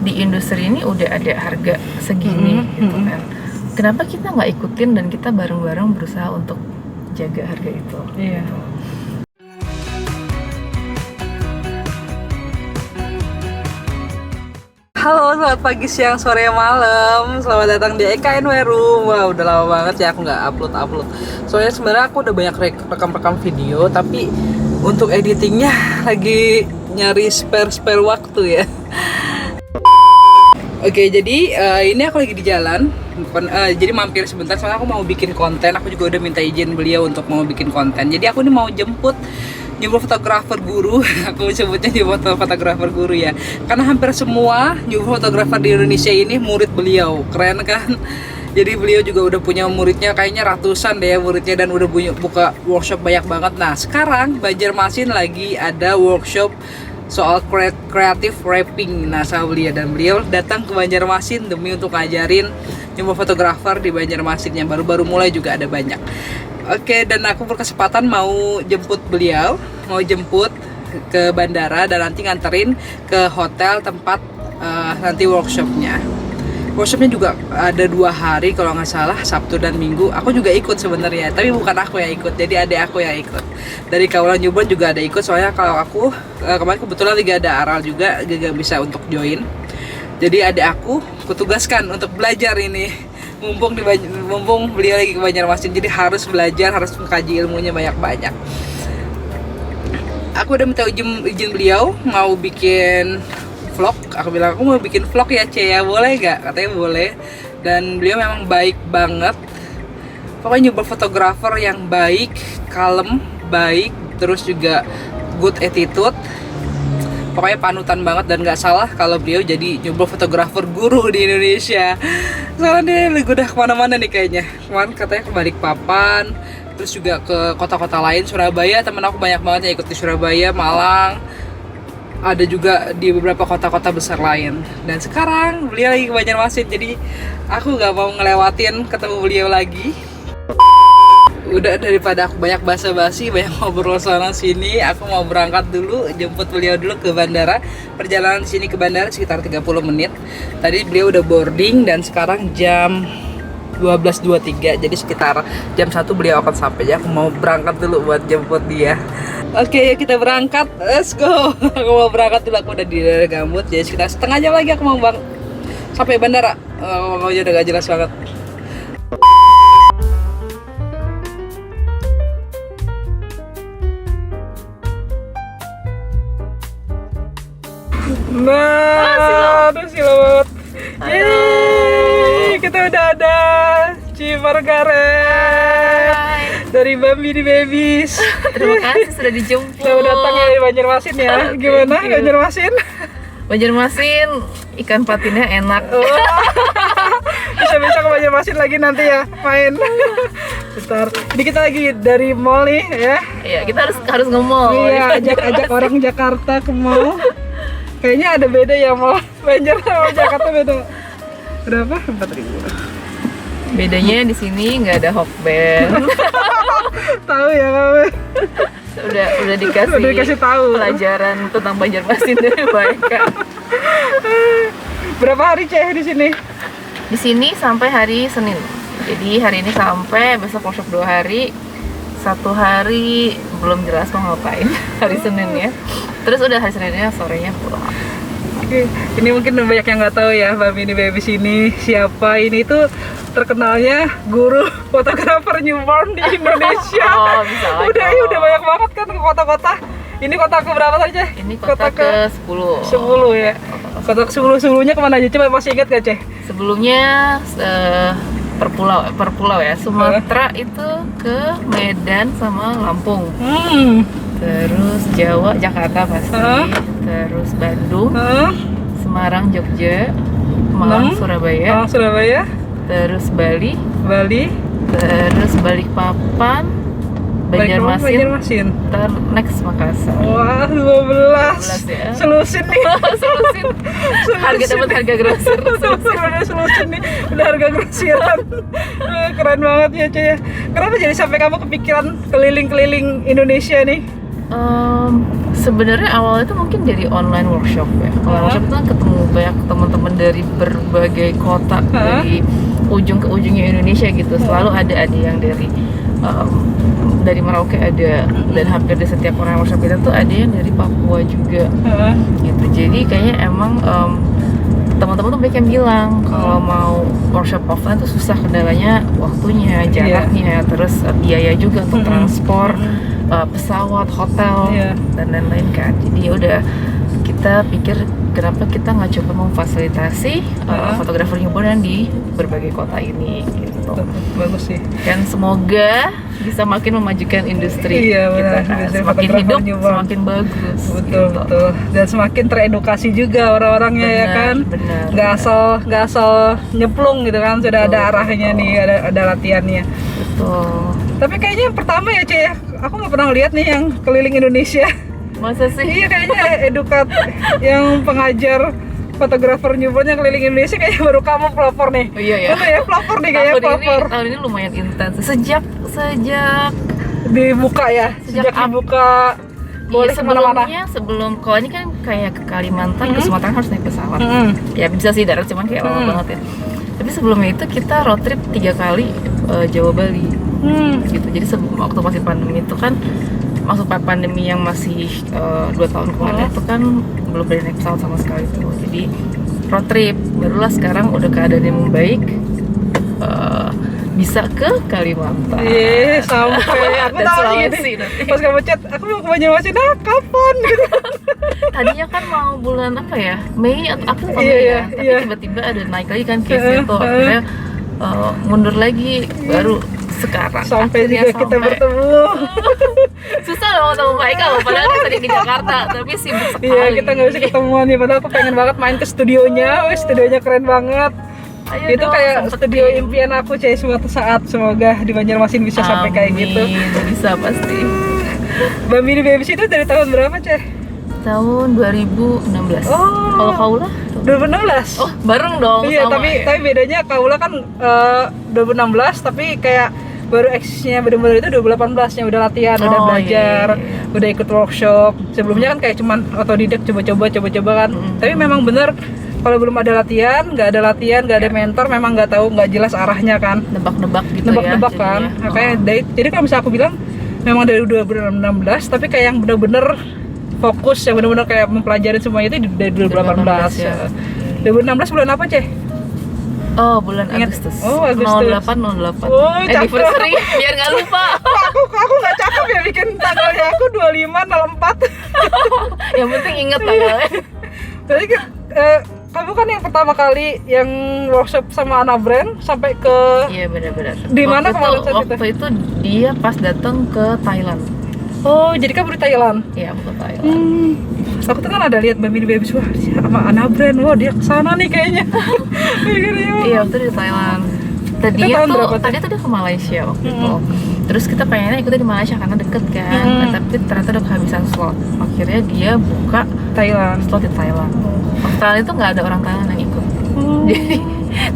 di industri ini udah ada harga segini gitu kan. Kenapa kita nggak ikutin dan kita bareng-bareng berusaha untuk jaga harga itu? Iya. Gitu. Halo, selamat pagi, siang, sore, malam. Selamat datang di EKN Room. Wah, udah lama banget ya aku nggak upload. Soalnya sebenarnya aku udah banyak rekam video, tapi untuk editingnya lagi nyari spare waktu ya. Oke, jadi ini aku lagi di jalan. Jadi mampir sebentar soalnya aku mau bikin konten. Aku juga udah minta izin beliau untuk mau bikin konten. Jadi aku ini mau jemput fotografer guru. Aku sebutnya fotografer guru ya, karena hampir semua fotografer di Indonesia ini murid beliau. Keren kan? Jadi beliau juga udah punya muridnya, kayaknya ratusan deh ya muridnya, dan udah buka workshop banyak banget. Nah sekarang Banjarmasin lagi ada workshop soal creative wrapping. Nah sama beliau, dan beliau datang ke Banjarmasin demi untuk ngajarin fotografer di Banjarmasin yang baru-baru mulai juga ada banyak. Oke, dan aku berkesempatan mau jemput beliau, mau jemput ke bandara dan nanti nganterin ke hotel tempat nanti workshopnya. Workshopnya juga ada 2 hari kalau nggak salah, Sabtu dan Minggu. Aku juga ikut sebenarnya, tapi bukan aku yang ikut, jadi adik aku yang ikut. Dari kawalan Newborn juga ada ikut, soalnya kalau aku kemarin kebetulan lagi ada Aral juga, gak bisa untuk join. Jadi adik aku kutugaskan untuk belajar ini. Mumpung beliau lagi ke Banjarmasin, jadi harus belajar, harus mengkaji ilmunya banyak-banyak. Aku udah minta izin beliau mau bikin vlog. Aku bilang aku mau bikin vlog ya ya, boleh gak? Katanya boleh. Dan beliau memang baik banget. Pokoknya nyoba fotografer yang baik, kalem, baik, terus juga good attitude. Pokoknya panutan banget, dan gak salah kalau beliau jadi nyoba fotografer guru di Indonesia. Soalnya dia udah kemana-mana nih kayaknya. Kemarin katanya ke Balikpapan, terus juga ke kota-kota lain, Surabaya. Temen aku banyak banget yang ikut di Surabaya, Malang. Ada juga di beberapa kota-kota besar lain. Dan sekarang beliau lagi ke Banjarmasin, jadi aku gak mau ngelewatin ketemu beliau lagi. Udah, daripada aku banyak basa-basi, banyak ngobrol sana sini, aku mau berangkat dulu, jemput beliau dulu ke bandara. Perjalanan sini ke bandara sekitar 30 menit. Tadi beliau udah boarding dan sekarang jam 12.23, jadi sekitar jam 1 beliau akan sampai. Ya, aku mau berangkat dulu buat jemput dia. Oke, kita berangkat, let's go. Aku mau berangkat dulu, aku udah di daerah Gambut, jadi sekitar setengah jam lagi aku mau sampai bandara. Ngomongnya udah gak jelas banget. Nah, aduh sila banget. Yeay, kita udah ada Cimargaret dari Bambi di Babies. Terima kasih sudah dijemput. Selamat datang ya di Banjarmasin ya. Gimana Banjarmasin? Banjarmasin ikan patinnya enak. Bisa ke Banjarmasin lagi nanti ya main. Bentar. Jadi kita lagi dari mall nih ya. Iya, kita harus nge-mall. Iya, ajak orang Jakarta ke mall. Kayaknya ada beda ya, mau Banjar sama Jakarta beda. Berapa? 4.000. Bedanya di sini nggak ada Hokben. Tahu ya kamu? Udah dikasih tahu pelajaran tentang Banjarmasin dari mereka. Berapa hari Ceh di sini? Di sini sampai hari Senin. Jadi hari ini sampai, besok workshop 2 hari. 1 hari belum jelas mau ngapain. Hari Senin ya. Terus udah hari Seninnya sorenya pulang. Oke, ini mungkin banyak yang nggak tahu ya, Bambi ini Babies ini siapa. Ini tuh terkenalnya guru fotografer newborn di Indonesia. Oh, bisa lagi. Udah banyak banget kan ke kota-kota. Ini kota ke berapa tadi, Ceh? Ini kota ke 10. 10 ya. Kota ke 10 sebelumnya kemana aja? Coba masih ingat gak, Ceh? Sebelumnya per pulau ya. Sumatera itu ke Medan sama Lampung. Terus Jawa, Jakarta pasti. Terus Bandung, Semarang, Jogja, Malang, Surabaya. Surabaya. Terus Bali. Terus Balikpapan, Banjarmasin. Next Makassar. Wah, 12 ya. Selusin nih. Selusin. Dapat harga grosir. Selusin nih. Udah harga grosiran. Keren banget ya, Ceh ya. Kenapa jadi sampai kamu kepikiran keliling-keliling Indonesia nih? Sebenarnya awalnya itu mungkin dari online workshop ya. Online workshop itu kan ketemu banyak teman-teman dari berbagai kota, dari ujung ke ujungnya Indonesia gitu. Selalu ada yang dari Merauke ada, dan hampir di setiap online workshop kita tuh ada yang dari Papua juga. Gitu. Jadi kayaknya emang teman-teman tuh banyak yang bilang kalau mau workshop offline tuh susah, kendalanya waktunya, jaraknya, terus biaya juga untuk transport, pesawat, hotel, dan lain-lain kan. Jadi udah kita pikir kenapa kita nggak coba memfasilitasi fotografer newborn di berbagai kota ini gitu. Bagus sih. Dan semoga bisa makin memajukan industri kita kan. Semakin hidup, semakin bagus. Betul, gitu. betul. Dan semakin teredukasi juga orang-orangnya ya kan. Benar. Nggak asal nyemplung gitu kan. Sudah ada arahnya nih, ada latihannya. Betul. Tapi kayaknya yang pertama ya Cek ya, aku nggak pernah lihat nih yang keliling Indonesia. Masa sih? Iya kayaknya edukat yang pengajar fotografer newborn yang keliling Indonesia kayaknya baru kamu pelopor nih. Oh iya ya. Betul ya, pelopor nih kayaknya pelopor. Tahun ini lumayan intens. Sejak Dibuka ya, sejak dibuka boleh kemana-mana. Sebelum kalau ini kan kayak ke Kalimantan, ke Sumatera harus naik pesawat. Ya bisa sih darat, cuman kayak lama banget ya. Tapi sebelumnya itu kita road trip 3 kali Jawa Bali. Gitu. Jadi waktu masih pandemi itu kan, masuk pandemi yang masih 2 tahun kemarin itu kan belum berani naik pesawat sama sekali tuh. Jadi road trip, barulah sekarang udah keadaan yang membaik, bisa ke Kalimantan. Iya, sampai aku dan tahu Sulawesi gini. nanti. Pas kamu chat, aku mau ke Banjarmasin, kapan gitu. Tadinya kan mau bulan apa ya, Mei atau April atau Iya, Mei iya, ya, tapi iya. tiba-tiba ada naik lagi kan case-nya tuh, akhirnya mundur lagi, baru sekarang Sampai akhirnya juga kita bertemu. Susah loh ketemu Mbak Ika loh, padahal kita di Jakarta, tapi sibuk sekali. Iya, kita nggak bisa ketemuan nih, padahal aku pengen banget main ke studionya. Studionya keren banget. Ayo Itu dong, kayak sempetin. studio impian aku Cek, suatu saat semoga di Banjarmasin bisa sampai kayak gitu. Amin, bisa pasti. Mbak Mini Babies itu dari tahun berapa Cek? Tahun 2016. Oh. Kalau Kaula? 2016. Oh, bareng dong. Iya, sama tapi ya. bedanya Kaula kan 2016, tapi kayak baru eksisnya benar-benar itu 2018-nya udah latihan, udah Oh, belajar, iya. udah ikut workshop. Sebelumnya kan kayak cuman otodidak, coba-coba kan. Tapi memang bener kalau belum ada latihan, nggak ada mentor, memang nggak tahu, nggak jelas arahnya kan. Nebak-nebak gitu Nebak-nebak ya. kan. jadinya. Makanya jadi kalau misalnya aku bilang memang dari 2016, tapi kayak yang bener-bener fokus, yang bener-bener kayak mempelajari semuanya itu dari 2018. 2018 ya. 2016 bulan apa Ceh? Oh, bulan Ingat? Agustus. Oh, Agustus. 08. Oh, cakep. Anniversary, biar nggak lupa. aku nggak cakep ya bikin tanggalnya, aku 25/04. Yang penting inget tanggalnya. Jadi kamu kan yang pertama kali yang workshop sama Ana Brand sampai ke Iya, benar-benar. Di mana kemarin saat Waktu itu dia pas datang ke Thailand. Oh, jadi kamu di Thailand. Iya, aku ke Thailand. Aku tuh kan ada lihat Mbak Mini Babies, wah sama Ana Brand, wah dia kesana nih kayaknya. Iya, waktu di Thailand. Itu tahun berapa tuh? Tadi tuh dia ke Malaysia waktu itu. Terus kita pengennya ikutnya di Malaysia karena deket kan. Tapi ternyata udah kehabisan slot. Akhirnya dia buka Thailand. slot di Thailand. Waktu Thailand itu nggak ada orang Thailand yang ikut. Jadi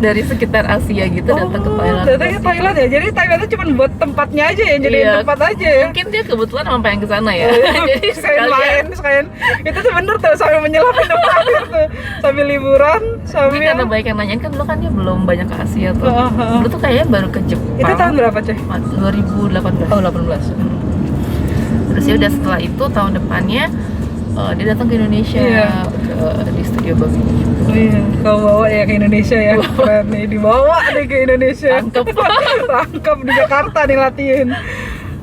dari sekitar Asia gitu datang ke Thailand. Datang ke Thailand ya. Jadi Thailand itu cuma buat tempatnya aja ya, jadi Iya. tempat aja ya. Mungkin dia kebetulan emang pengen ke sana ya. Jadi sekalian itu tuh bener tuh, sambil menyelam hidup akhir tuh, sambil liburan, Tapi sambil karena banyak yang nanyain kan dulu kan dia belum banyak ke Asia tuh. Dulu tuh kayaknya baru ke Jepang. itu tahun berapa Ceh? 2018. Oh 18. Terus ya udah setelah itu tahun depannya dia datang ke Indonesia. Iya. Di studio Babi. Iya, kau bawa ya ke Indonesia ya, keren nih, dibawa nih ke Indonesia. Tangkap di Jakarta nih latihan.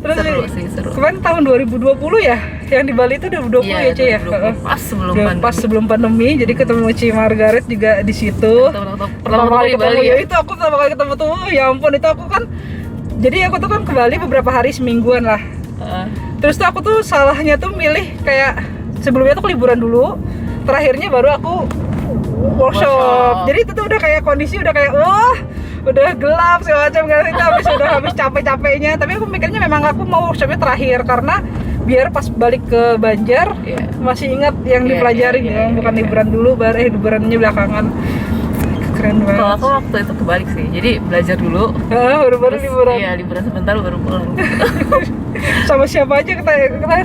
Terus Seru sih, seru. kemarin tahun 2020 ya, yang di Bali itu 2020 ya Ceh ya? 2020, pas sebelum Udah pandemi. pas sebelum pandemi, jadi ketemu Ci Margaret juga di situ. Pertama kali di Bali ya ya. itu aku pertama kali ketemu tuh, ya ampun itu aku kan, jadi aku tuh kan ke Bali beberapa hari, semingguan lah. Terus tuh aku tuh salahnya tuh milih kayak sebelumnya tuh liburan dulu, terakhirnya baru aku workshop. Jadi itu tuh udah kayak kondisi udah kayak wah udah gelap segala macam kan, itu habis capek-capeknya. Tapi aku mikirnya memang aku mau workshopnya terakhir karena biar pas balik ke Banjar masih ingat yang dipelajari, bukan liburan dulu baru liburannya belakangan. keren banget. Kalau aku waktu itu kebalik sih, jadi belajar dulu. Baru-baru Terus, liburan. Iya, liburan sebentar baru pulang. Sama siapa aja kita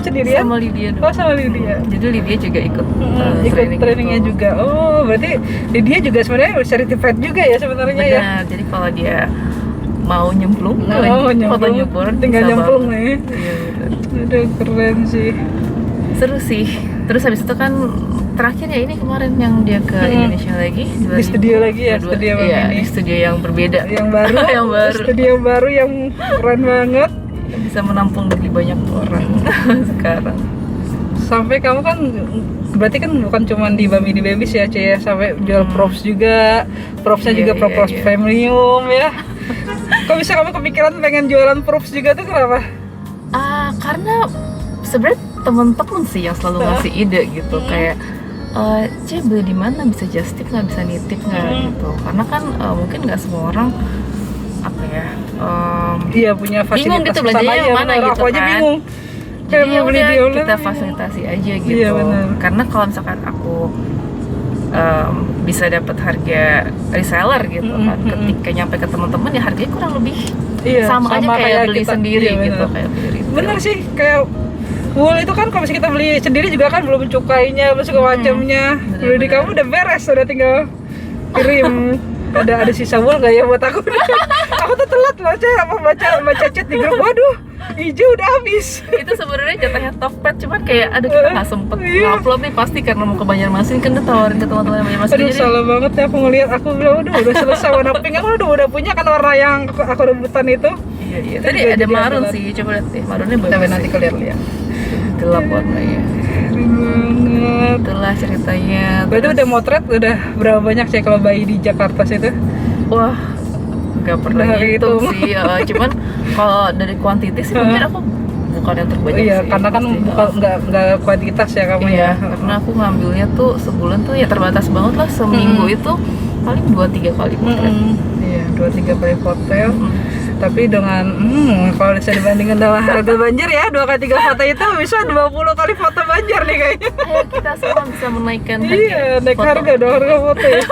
sendirian? Sama Lydia dulu. Oh, sama Lydia. Jadi Lydia juga ikut Ikut training trainingnya gitu. juga. Oh, berarti Lydia juga sebenarnya certified juga ya sebenarnya ya. Benar, jadi kalau dia mau nyemplung, Oh, foto nyemplung. nyemplung, Tinggal bisa nyemplung banget. nih. Iya, benar. Aduh, keren sih. Seru sih. Terus habis itu kan terakhir ya ini kemarin yang dia ke Indonesia lagi Di studio lagi ya, 2022. studio Iya, ini. di studio yang berbeda. Yang baru, Yang baru. studio baru yang keren banget. Bisa menampung lebih banyak orang sekarang. Sampai kamu kan berarti kan bukan cuma di Bami di Babies ya, Cie, sampai jual props juga. Propsnya Iya, juga iya, props iya. premium ya. Kok bisa kamu kepikiran pengen jualan props juga tuh kenapa? Karena sebenarnya temen-temen sih yang selalu ngasih ide gitu, kayak Cie beli di mana, bisa just tip nggak, bisa nitip nggak gitu. Karena kan mungkin nggak semua orang apa ya, Iya, punya bingung fasilitas gitu kesana belanjanya aja, yang mana bener. gitu Aku aja kan. bingung. Jadi Kayak ya mau beli udah di online kita nih. fasilitasi aja gitu. Iya, benar. Karena kalau misalkan aku bisa dapat harga reseller gitu kan, ketika nyampe ke teman-teman ya harganya kurang lebih Iya, sama aja kayak beli kita. sendiri Iya, gitu, bener. kayak beli retail. Bener sih, kayak wool itu kan kalau misalnya kita beli sendiri juga kan belum cukainya, belum segala macamnya. Beli di kamu udah beres, udah tinggal kirim. ada sisa wool nggak ya buat aku? Aku tuh telat baca chat di grup. Waduh, hijau udah habis. Itu sebenarnya jatahnya Tokped, cuman kayak aduh kita nggak sempet Iya. ngupload nih pasti karena mau ke Banjarmasin kan, ditawarin ke teman-teman yang Banjarmasin. Aduh, Jadi salah banget ya aku ngeliat. Aku bilang udah selesai warna pink. Aku udah punya kan warna yang aku rebutan itu. iya tadi Jadi ada jadi marun ambulan. sih, coba lihat deh marunnya bagus Tapi nanti sih. kalian lihat. Gelap warnanya. Keren banget. Itulah ceritanya. Berarti udah motret udah berapa banyak sih kalau bayi di Jakarta situ? Wah, nggak pernah Udah hitung hitung. sih. Cuman kalau dari kuantiti sih mungkin aku bukan yang terbanyak Iya, sih. karena kan pasti. bukan nggak kuantitas ya kamu Iya, ya. karena aku ngambilnya tuh sebulan tuh ya terbatas banget lah, seminggu itu paling 2-3 kali potret. Iya, 2-3 kali foto ya. Tapi dengan kalau bisa dibandingkan dengan harga Banjar ya, 2-3 foto itu bisa 20 kali foto Banjar nih kayaknya. Ayo kita semua bisa menaikkan Iya, naik foto. harga dong, harga foto ya.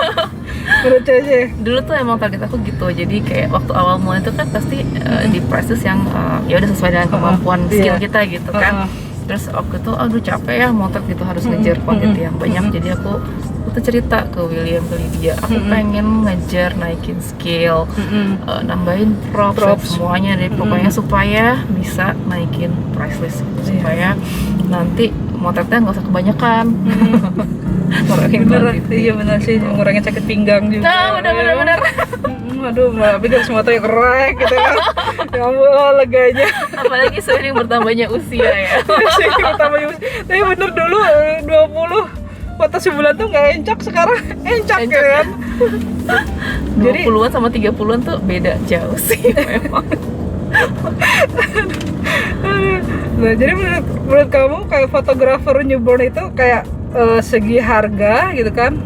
Menurut Cece. Dulu tuh emang target aku gitu, jadi kayak waktu awal mulai itu kan pasti di prices yang ya udah sesuai dengan kemampuan skill iya. kita gitu kan. Terus waktu itu aduh capek ya motret gitu, harus ngejar quantity yang banyak. Jadi aku tuh cerita ke William, ke Lydia, aku pengen ngejar naikin skill, nambahin props dan semuanya deh pokoknya supaya bisa naikin price list gitu, supaya nanti motretnya nggak usah kebanyakan. Ngurangin Bener, quantity. iya bener sih, ngurangin sakit pinggang juga. Nah, bener. Aduh, tapi kan semua tuh yang kerek gitu kan. Ya ampun, leganya. Apalagi seiring bertambahnya usia ya. Tapi bener dulu 20 foto sebulan tuh nggak encak, sekarang encak Encak. kan. Jadi 20-an sama 30-an tuh beda jauh sih memang. nah, jadi menurut kamu kayak fotografer newborn itu kayak segi harga gitu kan,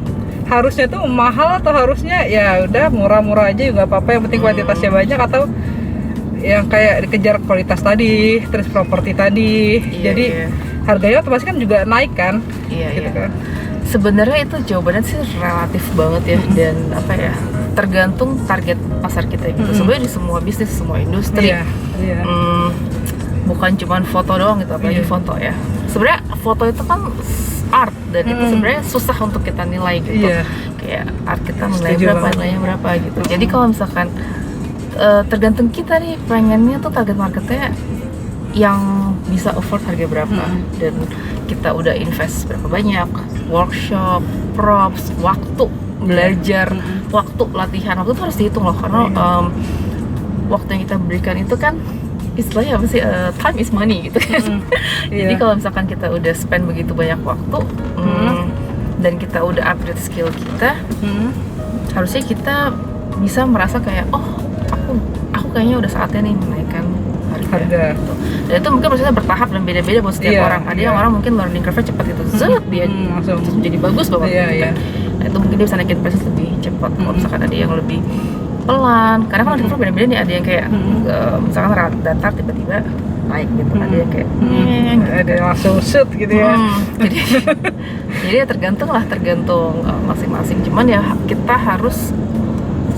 harusnya tuh mahal atau harusnya ya udah murah-murah aja juga apa-apa, yang penting kuantitasnya banyak, atau yang kayak dikejar kualitas tadi, terus properti tadi, Iya, jadi iya. harganya otomatis kan juga naik kan, Iya, gitu iya. kan. Sebenarnya itu jawabannya sih relatif banget ya, dan apa ya, tergantung target pasar kita gitu. Sebenarnya di semua bisnis, semua industri. Iya, iya. Bukan cuma foto doang gitu, apalagi Iya. foto ya. Sebenarnya foto itu kan art, dan itu sebenarnya susah untuk kita nilai gitu. Iya. Kayak art kita nilai Setuju berapa, banget. nilainya berapa gitu. Jadi kalau misalkan tergantung kita nih pengennya tuh target marketnya yang bisa afford harga berapa, dan kita udah invest berapa banyak, workshop, props, waktu belajar, waktu latihan, waktu itu harus dihitung loh, karena waktu yang kita berikan itu kan istilahnya apa sih, time is money gitu kan. Jadi Iya. kalau misalkan kita udah spend begitu banyak waktu dan kita udah upgrade skill kita, harusnya kita bisa merasa kayak aku kayaknya udah saatnya nih menaikkan harga. Gitu. Dan itu mungkin prosesnya bertahap dan beda-beda buat setiap Iya, orang. Ada iya. yang orang mungkin learning curve-nya cepat gitu, dia langsung. jadi bagus banget Iya, gitu iya. kan. Nah, itu mungkin dia bisa naikin prices lebih cepat. Kalau misalkan ada yang lebih pelan, karena kan learning curve beda-beda nih, ada yang kayak misalkan datar tiba-tiba naik gitu, ada yang kayak gitu. Ada yang langsung shoot gitu ya. Jadi ya tergantung masing-masing. Cuman ya kita harus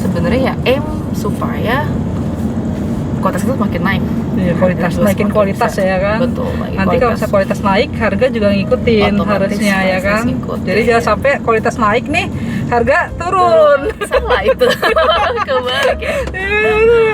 sebenarnya ya aim supaya kualitas itu makin naik. Iya, kualitas, naikin kualitas bisa. ya kan. Betul. Nanti kalau misalnya kualitas naik, harga juga ngikutin Otomatis harusnya ya kan. ngikutin. Jadi jangan sampai kualitas naik nih, harga turun. Salah itu. Kebalik ya.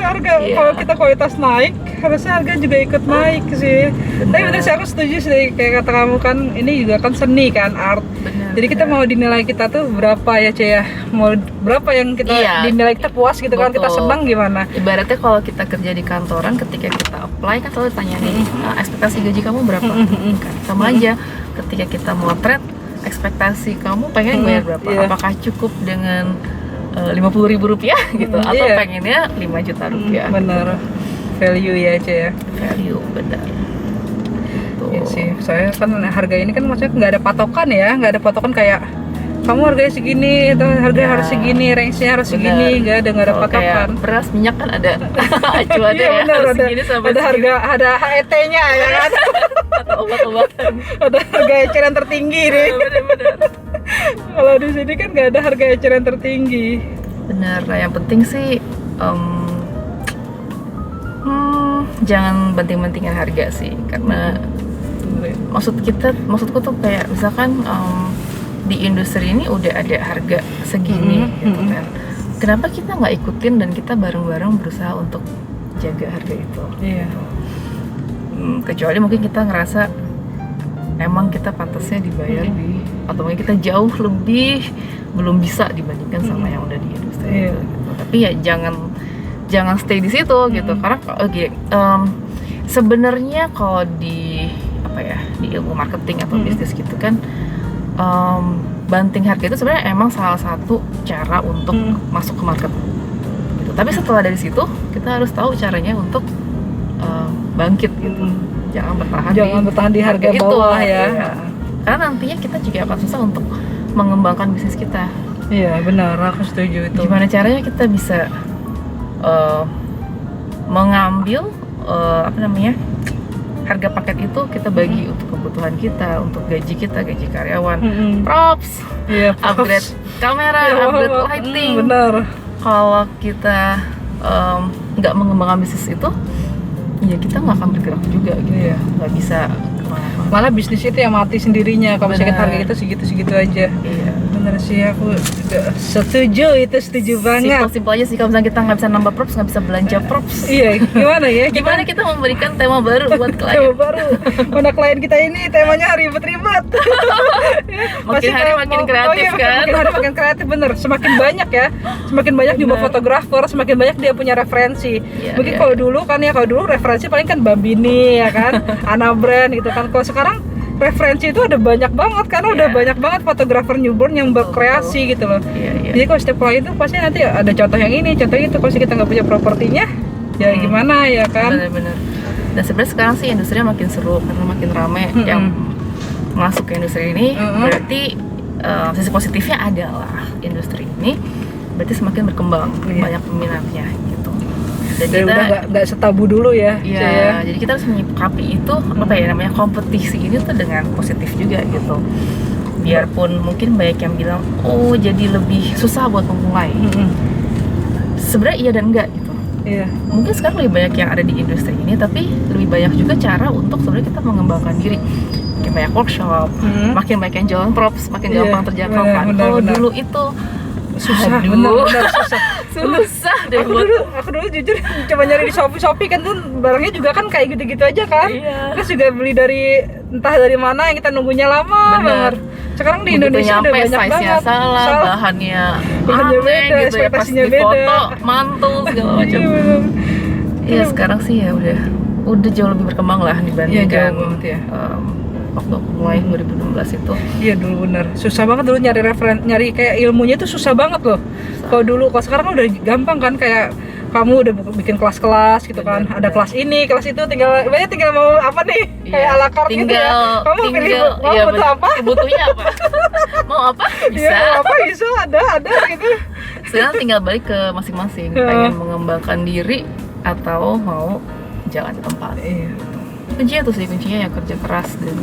Harga Iya. kalau kita kualitas naik, harusnya harga juga ikut naik sih. Tapi bener sih, aku setuju sih kayak kata kamu kan, ini juga kan seni kan, art. Benar. Jadi kita mau dinilai kita tuh berapa ya Cia ya? Mau berapa yang kita Iya. dinilai kita puas gitu kan, kita Betul. senang gimana? Ibaratnya kalau kita kerja di kantoran, ketika kita apply kan selalu ditanya nih, ekspektasi gaji kamu berapa? Kan sama aja ketika kita motret, ekspektasi kamu pengen bayar berapa? Iya. Apakah cukup dengan 50.000 rupiah gitu, atau Iya. pengennya 5 juta rupiah? Bener, value ya Cia ya. Value, benar. Tuh. Iya sih, saya kan harga ini kan maksudnya nggak ada patokan ya, nggak ada patokan kayak kamu harganya segini, atau harganya Ya. harus segini, range-nya harus segini, nggak ada Kalau kayak patokan. beras, minyak kan ada acuannya Iya ya, benar, ada, segini sampai ada segini. harga, ada HET-nya ya kan, Atau obat-obatan. ada harga eceran tertinggi nih. Bener-bener. Kalau di sini kan nggak ada harga eceran tertinggi. Benar, nah yang penting sih jangan banting-bantingan harga sih, karena maksudku tuh kayak misalkan di industri ini udah ada harga segini gitu kan, kenapa kita nggak ikutin dan kita bareng-bareng berusaha untuk jaga harga itu. Iya. Kecuali mungkin kita ngerasa emang kita pantasnya dibayar atau mungkin kita jauh lebih belum bisa dibandingkan sama yang udah di industri Iya. itu gitu. Tapi ya jangan stay di situ gitu, karena sebenarnya kalau di di ilmu marketing atau bisnis gitu kan, banting harga itu sebenarnya emang salah satu cara untuk masuk ke market gitu. Tapi setelah dari situ kita harus tahu caranya untuk bangkit gitu. Jangan bertahan di harga itu, bawah ya. iya. Karena nantinya kita juga akan susah untuk mengembangkan bisnis kita. Iya benar, aku setuju itu. Gimana caranya kita bisa mengambil harga paket itu kita bagi untuk kebutuhan kita, untuk gaji kita, gaji karyawan, props, Iya, upgrade kamera, upgrade lighting. Benar. Kalau kita nggak mengembangkan bisnis itu, ya kita nggak akan bergerak juga gitu. Iya. Nggak bisa kemana-mana. Malah bisnis itu yang mati sendirinya kalau misalkan Benar. harga kita segitu-segitu aja. Iya. Bener sih, aku juga setuju banget. Simpel aja sih, kalau misalnya kita nggak bisa nambah props, nggak bisa belanja props. Iya, gimana ya? Gimana kita memberikan tema baru buat tema klien? baru? Mana klien kita ini temanya ribet-ribet. Makin hari makin kreatif kan? Makin hari makin kreatif, bener. Semakin banyak ya, semakin banyak jumlah Bener. fotografer, semakin banyak dia punya referensi. Iya, Mungkin iya. kalau dulu referensi paling kan Bambini ya kan, Ana Brand gitu kan. Kalau sekarang referensi itu ada banyak banget karena udah Iya. banyak banget fotografer newborn yang berkreasi gitu loh. Iya, iya. Jadi kalau setiap klien itu pasti nanti ada contoh yang ini, contoh itu. Kalau kita nggak punya propertinya, ya gimana ya kan? Bener-bener. Dan sebenarnya sekarang sih industrinya makin seru karena makin rame yang masuk ke industri ini. Berarti sisi positifnya adalah industri ini berarti semakin berkembang, Iya. banyak peminatnya gitu. Dan Jadi kita udah nggak setabu dulu ya. iya, Cia. jadi kita harus menyikapi itu namanya kompetisi ini tuh dengan positif juga gitu. Biarpun mungkin banyak yang bilang, oh jadi lebih susah buat memulai. Sebenarnya iya dan enggak gitu. Iya. Mungkin sekarang lebih banyak yang ada di industri ini, tapi lebih banyak juga cara untuk sebenarnya kita mengembangkan diri. Makin banyak workshop, makin banyak yang jualan props, makin Iya, gampang terjangkau kan. benar, Kalau benar. dulu itu Susah, aduh, bener susah. susah deh buat Aku dulu jujur coba nyari di Shopee kan tuh barangnya juga kan kayak gitu-gitu aja kan. Iya. Terus juga beli dari entah dari mana yang kita nunggunya lama Bener. banget. Sekarang di begitu Indonesia udah nyampe banyak size-nya banget. salah, bahannya Bahannya aneh beda, gitu ya, pas ekspektasinya di beda. foto mantul segala macam. Iya, bener. Iya sekarang sih ya udah jauh lebih berkembang lah dibandingkan Iya, jauh banget ya. Waktu aku mulai 2016 itu. Iya dulu bener, susah banget dulu nyari kayak ilmunya tuh susah banget loh. Kalau dulu, kalau sekarang kan udah gampang kan, kayak kamu udah bikin kelas-kelas gitu kan. Bener, Ada kelas ini, kelas itu, tinggal mau apa nih? Kayak ala carte gitu ya. Kamu pilih mau iya, butuh apa? Butuhnya apa? Mau apa? Bisa. Iya, mau apa bisa, ada gitu. Sekarang tinggal balik ke masing-masing. Iya. Pengen mengembangkan diri atau mau jalan di tempat. Iya. Kuncinya tuh sih, kuncinya ya kerja keras dan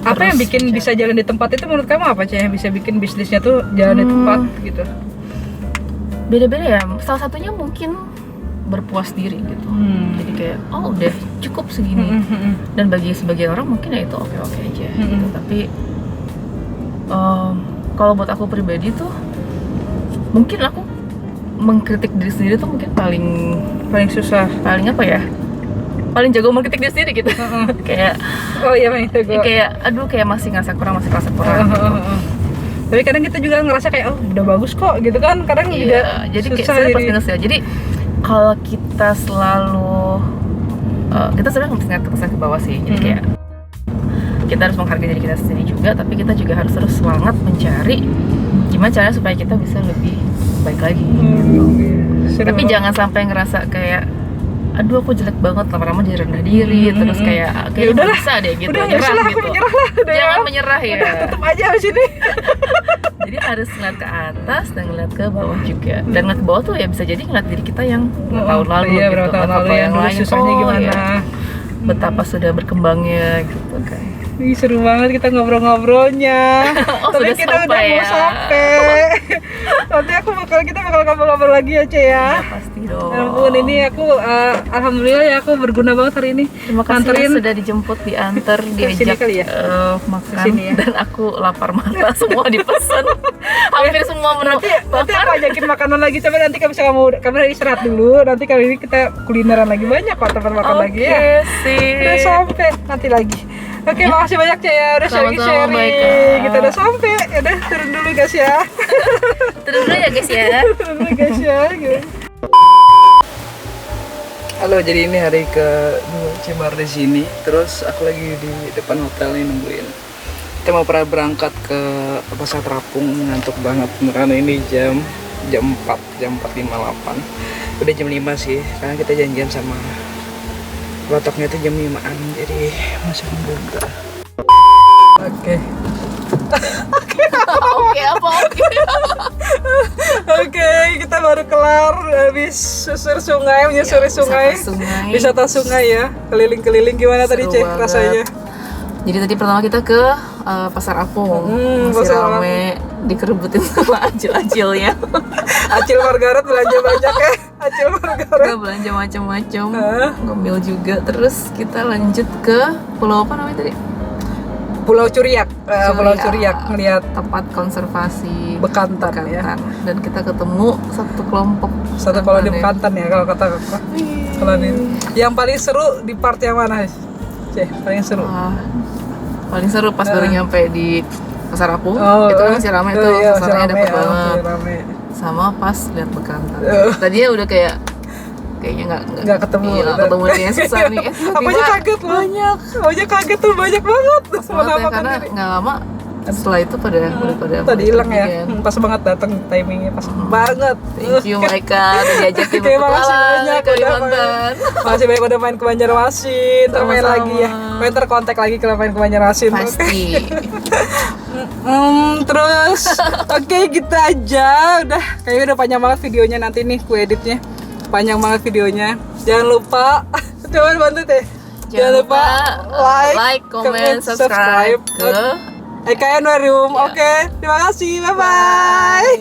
Apa yang terus bikin cari. bisa jalan di tempat itu menurut kamu apa sih yang bisa bikin bisnisnya tuh jalan di tempat gitu? Beda-beda ya. Salah satunya mungkin berpuas diri gitu. Jadi kayak oh udah cukup segini. Dan bagi sebagian orang mungkin ya itu oke-oke aja gitu. Tapi kalau buat aku pribadi tuh mungkin aku mengkritik diri sendiri tuh mungkin Paling susah. paling apa ya? Paling jago mengkritik diri sendiri gitu. Kayak Oh iya Bang, itu gue. kayak aduh kayak masih ngerasa kurang gitu. Tapi kadang kita juga ngerasa kayak oh udah bagus kok gitu kan. Kadang juga Iya, jadi kayak susah sebenarnya plus jadi. minus ya. Jadi kalau kita selalu kita sebenarnya mesti ngeliat kesan ke bawah sih. Jadi kayak kita harus menghargai diri kita sendiri juga, tapi kita juga harus terus semangat mencari gimana caranya supaya kita bisa lebih baik lagi. Seru Tapi banget. jangan sampai ngerasa kayak aduh aku jelek banget, lama-lama jadi rendah diri, terus kayak Ya udahlah, bisa deh gitu, udah nyerah lah, gitu. aku menyerah lah. Udah Jangan ya. menyerah ya. Udah tutup aja di sini. Jadi harus ngeliat ke atas dan ngeliat ke bawah juga. Dan ngeliat ke bawah tuh ya bisa jadi ngeliat diri kita yang tahun lalu Iya, gitu, berapa tahun ngeliat lalu foto yang dulu susahnya gimana. ya, betapa sudah berkembangnya gitu kan. Ih, seru banget kita ngobrol-ngobrolnya. Oh, Tapi sudah kita udah sampai mau ya. sampai. Nanti kita bakal ngobrol-ngobrol lagi ya, Ce ya. Ya pasti dong. Ya ampun, ini aku alhamdulillah ya aku berguna banget hari ini. Terima kasih Nganterin. sudah dijemput, diantar, Sini diajak kali ya? makan. Sini ya? Dan aku lapar mata, semua dipesan. Hampir semua menu. Nanti aku ajakin makanan lagi, coba nanti kalau misalnya kamu istirahat dulu, nanti kali ini kita kulineran lagi, banyak kok tempat makan lagi ya. sih. Udah sampai nanti lagi. Oke, makasih banyak Ce ya udah Sama-sama, sharing. baik, Kak. Kita udah sampai. Ya udah turun dulu guys ya. Terus dulu ya guys ya. Turun dulu guys ya. Gitu. Halo, jadi ini hari kedua Cemar di sini. Terus aku lagi di depan hotel nih nungguin. Kita mau pernah berangkat ke Pasar Terapung, ngantuk banget beneran. Ini jam 4:58. Udah jam 5 sih, karena kita janjian sama Batoknya itu jam 5-an, jadi masih nunggu. Oke. Oke apa oke? Oke, kita baru kelar habis susur sungai, menyusuri sungai. Wisata sungai ya. Keliling-keliling gimana tadi, Seru Ce, banget. rasanya? Jadi tadi pertama kita ke Pasar Apung, masih Pasar rame, dikerebutin sama acil-acilnya. Acil Margaret belanja banyak ya. Acil Margaret. Kita belanja macam-macam, ngambil juga. Terus kita lanjut ke pulau apa namanya tadi? Pulau Curiak, Pulau Curiak ngelihat tempat konservasi bekantan ya. Dan kita ketemu satu kelompok. Satu kalau di bekantan ya. bekantan ya kalau kata kakak. Kalau ini yang paling seru di part yang mana? Ce, paling seru. Wah, paling seru pas baru nyampe di Pasar Apung. Oh, Itu kan masih ramai tuh, iya, masih pasarnya rame, dapet ya, banget. masih rame. Sama pas lihat bekantan. Tadinya udah kayaknya nggak ketemu. Iya, nggak ketemu dia susah nih. Apanya kaget loh. Banyak. Apanya kaget tuh banyak banget. Pas banget ya, karena nggak lama setelah itu udah pada tadi hilang ya. pergi kan. Pas banget datang timingnya pas banget. Thank you mereka udah diajakin Terima kasih banyak ke udah Kalimantan. Masih banyak udah main ke Banjarmasin, ntar main Sama-sama. lagi ya. Ntar kontak lagi kalau main ke Banjarmasin. Pasti. Terus oke gitu aja. Udah kayaknya udah panjang banget videonya nanti nih ku editnya. Panjang banget videonya. Jangan lupa coba bantu teh. Jangan lupa like, comment, subscribe ke EKN Aquarium. Oke, terima kasih. Bye bye.